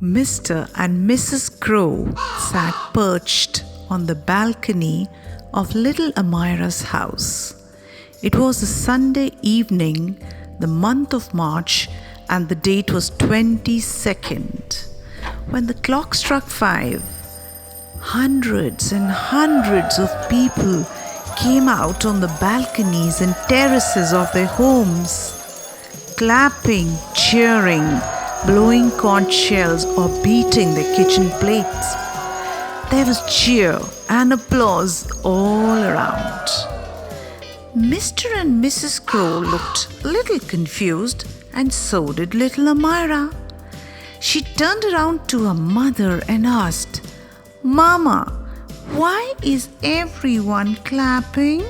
Mr. and Mrs. Crow sat perched on the balcony of little Amira's house. It was a Sunday evening, the month of March, and the date was 22nd. When the clock struck 5, hundreds and hundreds of people came out on the balconies and terraces of their homes, clapping, cheering, blowing conch shells or beating their kitchen plates. There was cheer and applause all around. Mr. and Mrs. Crow looked a little confused, and so did little Amira. She turned around to her mother and asked, "Mama, why is everyone clapping?"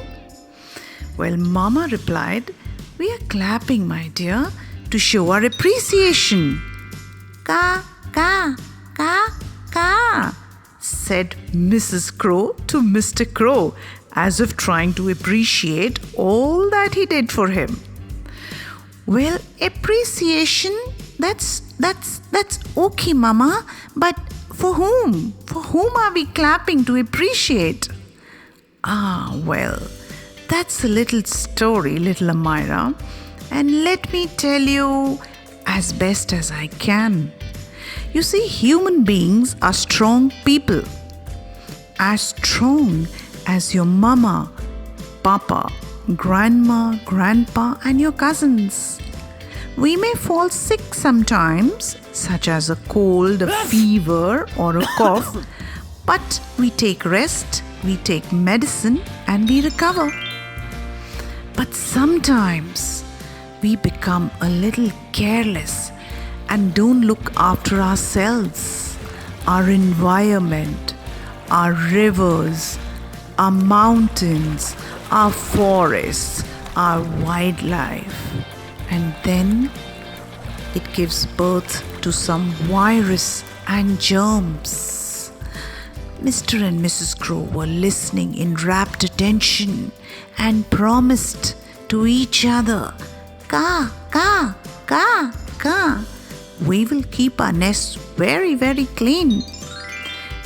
Well, Mama replied, "We are clapping, my dear, to show our appreciation." "Ka, ka, ka, ka," said Mrs. Crow to Mr. Crow, as if trying to appreciate all that he did for him. "Well, appreciation, that's okay, Mama, but for whom? For whom are we clapping to appreciate?" Well, that's a little story, little Amira, and let me tell you as best as I can. You see, human beings are strong people, as strong as your mama, papa, grandma, grandpa, and your cousins. We may fall sick sometimes, such as a cold, a fever, or a cough, but we take rest, we take medicine, and we recover. But sometimes we become a little careless and don't look after ourselves, our environment, our rivers, our mountains, our forests, our wildlife. And then it gives birth to some virus and germs. Mr. and Mrs. Crow were listening in rapt attention and promised to each other, "Ka, ka, ka, ka. We will keep our nests very, very clean."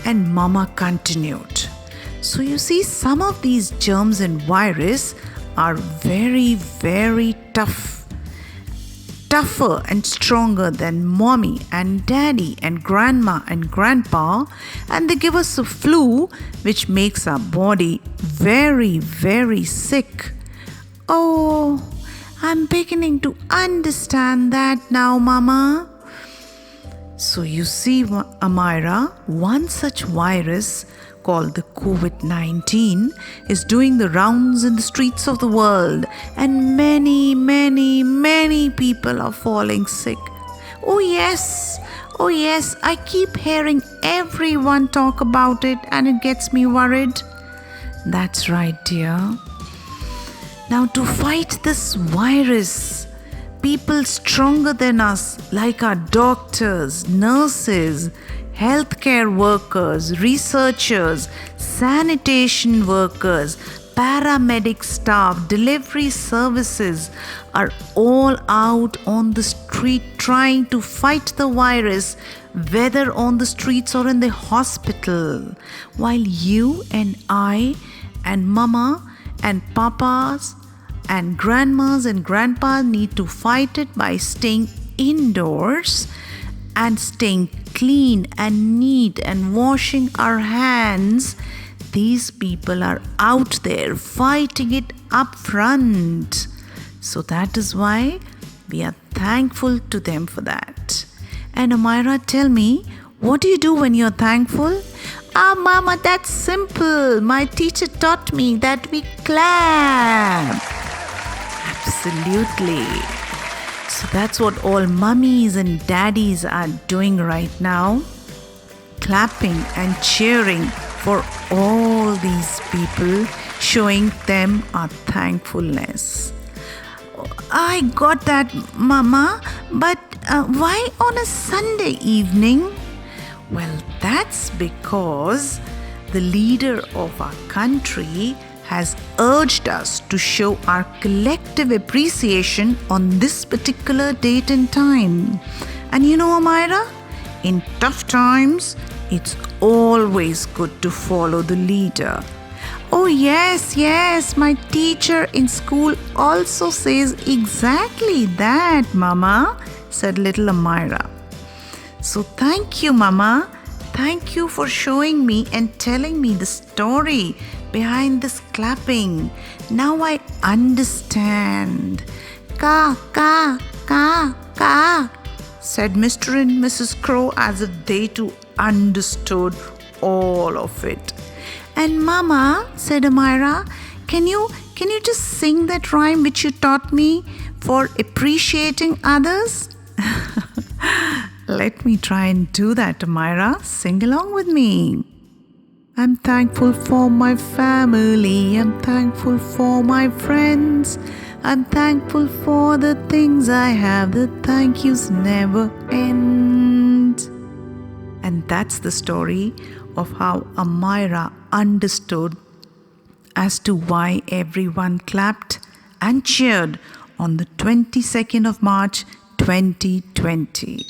And Mama continued, "So you see, some of these germs and virus are very, very tougher and stronger than mommy and daddy and grandma and grandpa, and they give us a flu which makes our body very, very sick." "Oh, I'm beginning to understand that now, Mama." So you see, Amira, one such virus called the COVID-19 is doing the rounds in the streets of the world, and many, many, many people are falling sick. Oh yes, I keep hearing everyone talk about it, and it gets me worried." That's right, dear. Now, to fight this virus, people stronger than us, like our doctors, nurses, healthcare workers, researchers, sanitation workers, paramedic staff, delivery services, are all out on the street trying to fight the virus, whether on the streets or in the hospital, while you and I and Mama and Papas and grandmas and grandpas need to fight it by staying indoors and staying clean and neat and washing our hands. These people are out there fighting it up front. So that is why we are thankful to them for that. And Amira, tell me, what do you do when you're thankful? Mama, that's simple. My teacher taught me that we clap. Absolutely. So that's what all mummies and daddies are doing right now. Clapping and cheering for all these people, showing them our thankfulness. I got that, Mama, but why on a Sunday evening? Well, that's because the leader of our country has urged us to show our collective appreciation on this particular date and time. And you know, Amira, In tough times, it's always good to follow the leader. Oh yes, my teacher in school also says exactly that, Mama, said little Amira. So thank you, Mama. Thank you for showing me and telling me the story behind this clapping. Now I understand. Ka, ka, ka, ka, said Mr. and Mrs. Crow as if they too understood all of it. And Mama, said Amira, can you just sing that rhyme which you taught me for appreciating others? Let me try and do that, Amira. Sing along with me. I'm thankful for my family. I'm thankful for my friends. I'm thankful for the things I have. The thank yous never end. And that's the story of how Amira understood as to why everyone clapped and cheered on the 22nd of March 2020.